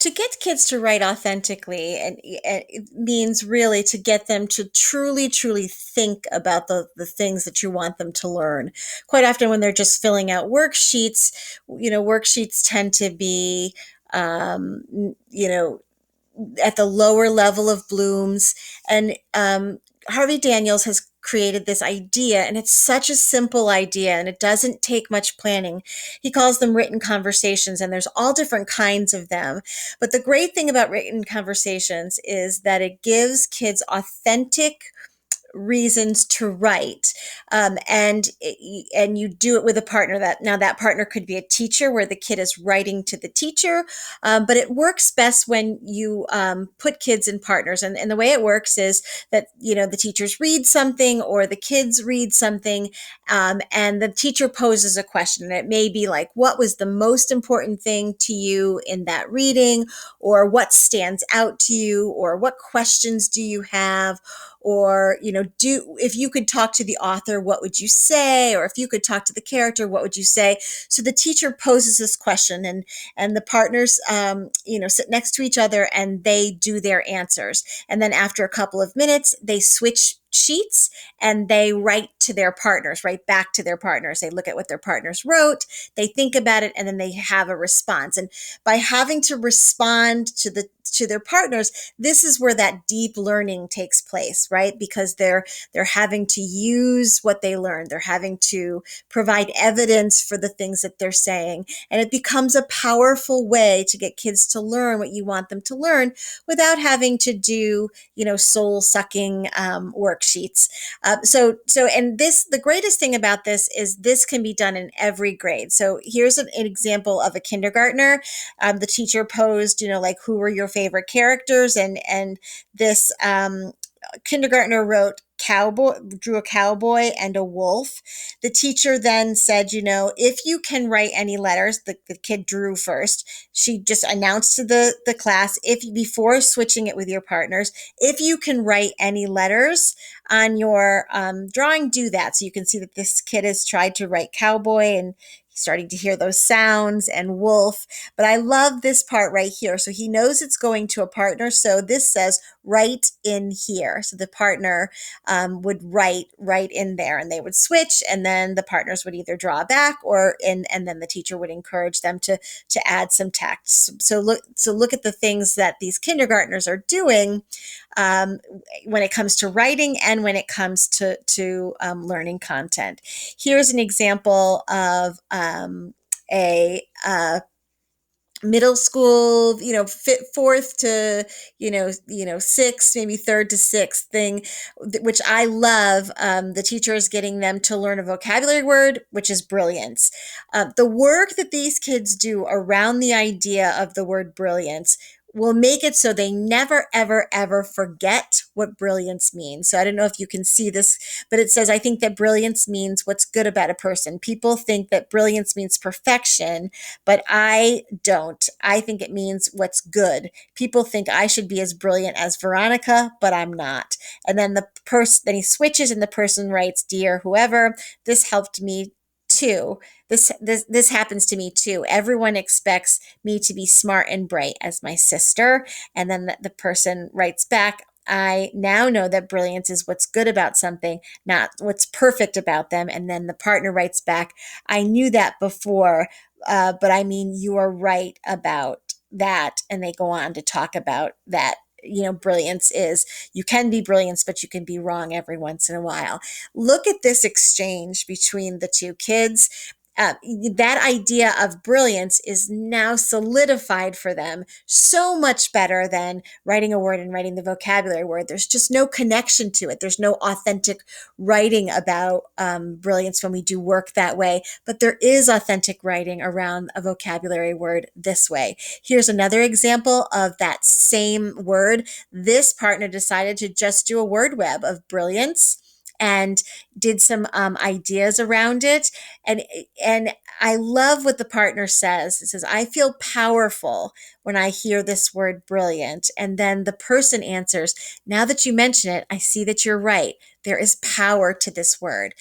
To get kids to write authentically, and it means really to get them to truly, truly think about the things that you want them to learn. Quite often, when they're just filling out worksheets, worksheets tend to be, um, you know, at the lower level of blooms. And Harvey Daniels has created this idea, and it's such a simple idea, and it doesn't take much planning. He calls them written conversations, and there's all different kinds of them. But the great thing about written conversations is that it gives kids authentic reasons to write, and you do it with a partner. That partner could be a teacher where the kid is writing to the teacher, but it works best when you put kids in partners. And the way it works is that the teachers read something or the kids read something, and the teacher poses a question. And it may be like, what was the most important thing to you in that reading, or what stands out to you, or what questions do you have, or do if you could talk to the author, what would you say, or if you could talk to the character, what would you say? So the teacher poses this question, and the partners sit next to each other and they do their answers, and then after a couple of minutes they switch sheets and they write back to their partners. They look at what their partners wrote, they think about it, and then they have a response. And by having to respond to their partners, this is where that deep learning takes place, right? Because they're having to use what they learned. They're having to provide evidence for the things that they're saying. And it becomes a powerful way to get kids to learn what you want them to learn without having to do, soul sucking worksheets. And the greatest thing about this is this can be done in every grade. So here's an example of a kindergartner. The teacher posed, like, who were your favorite characters? And this kindergartner drew a cowboy and a wolf. The teacher then said, if you can write any letters, the kid drew first. She just announced to the class, if before switching it with your partners, if you can write any letters on your drawing, do that. So you can see that this kid has tried to write cowboy, and starting to hear those sounds, and wolf. But I love this part right here. So he knows it's going to a partner. So this says right in here. So the partner would write right in there, and they would switch, and then the partners would either draw back and then the teacher would encourage them to add some text. So look at the things that these kindergartners are doing um, when it comes to writing and when it comes to learning content. Here's an example of a middle school, fourth to sixth, maybe third to sixth thing, which I love. The teacher is getting them to learn a vocabulary word, which is brilliance. The work that these kids do around the idea of the word brilliance will make it so they never, ever, ever forget what brilliance means. So I don't know if you can see this, but it says, I think that brilliance means what's good about a person. People think that brilliance means perfection, but I don't. I think it means what's good. People think I should be as brilliant as Veronica, but I'm not. And then then he switches, and the person writes, dear whoever, this helped me too. This happens to me too. Everyone expects me to be smart and bright as my sister. And then the person writes back, I now know that brilliance is what's good about something, not what's perfect about them. And then the partner writes back, I knew that before, but I mean, you are right about that. And they go on to talk about that. Brilliance is, you can be brilliant, but you can be wrong every once in a while. Look at this exchange between the two kids. That idea of brilliance is now solidified for them so much better than writing a word and writing the vocabulary word. There's just no connection to it. There's no authentic writing about brilliance when we do work that way, but there is authentic writing around a vocabulary word this way. Here's another example of that same word. This partner decided to just do a word web of brilliance and did some ideas around it. And I love what the partner says. It says, I feel powerful when I hear this word brilliant. And then the person answers, now that you mention it, I see that you're right. There is power to this word.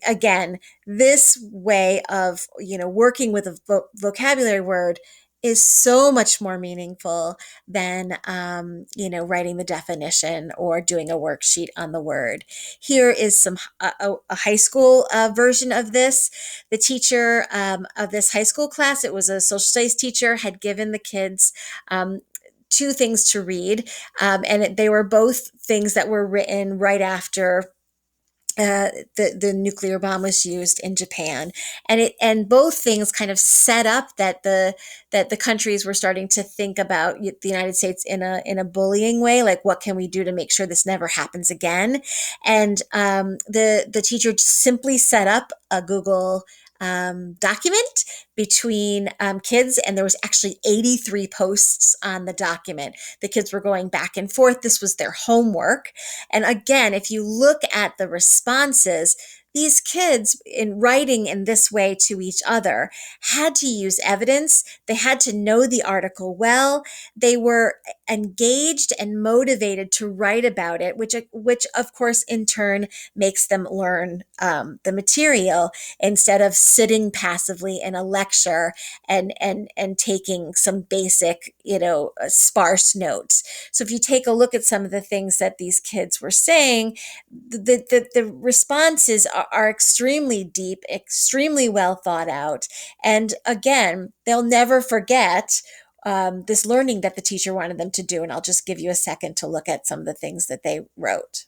Again, this way of working with a vocabulary word is so much more meaningful than writing the definition or doing a worksheet on the word. Here is a high school version of this. The teacher of this high school class, it was a social studies teacher, had given the kids two things to read, they were both things that were written right after the nuclear bomb was used in Japan, and both things kind of set up that the countries were starting to think about the United States in a bullying way, like what can we do to make sure this never happens again. And the teacher simply set up a Google document between kids, and there was actually 83 posts on the document. The kids were going back and forth. This was their homework. And again, if you look at the responses, these kids, in writing in this way to each other, had to use evidence. They had to know the article well. They were engaged and motivated to write about it, which of course in turn makes them learn the material, instead of sitting passively in a lecture and taking some basic, sparse notes. So if you take a look at some of the things that these kids were saying, the responses are extremely deep, extremely well thought out. And again, they'll never forget this learning that the teacher wanted them to do. And I'll just give you a second to look at some of the things that they wrote.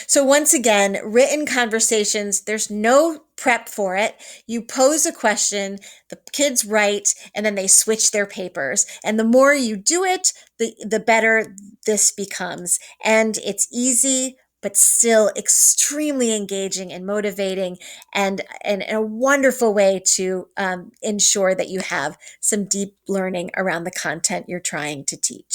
So once again, written conversations, there's no prep for it. You pose a question, the kids write, and then they switch their papers. And the more you do it, the better this becomes. And it's easy, but still extremely engaging and motivating, and a wonderful way to ensure that you have some deep learning around the content you're trying to teach.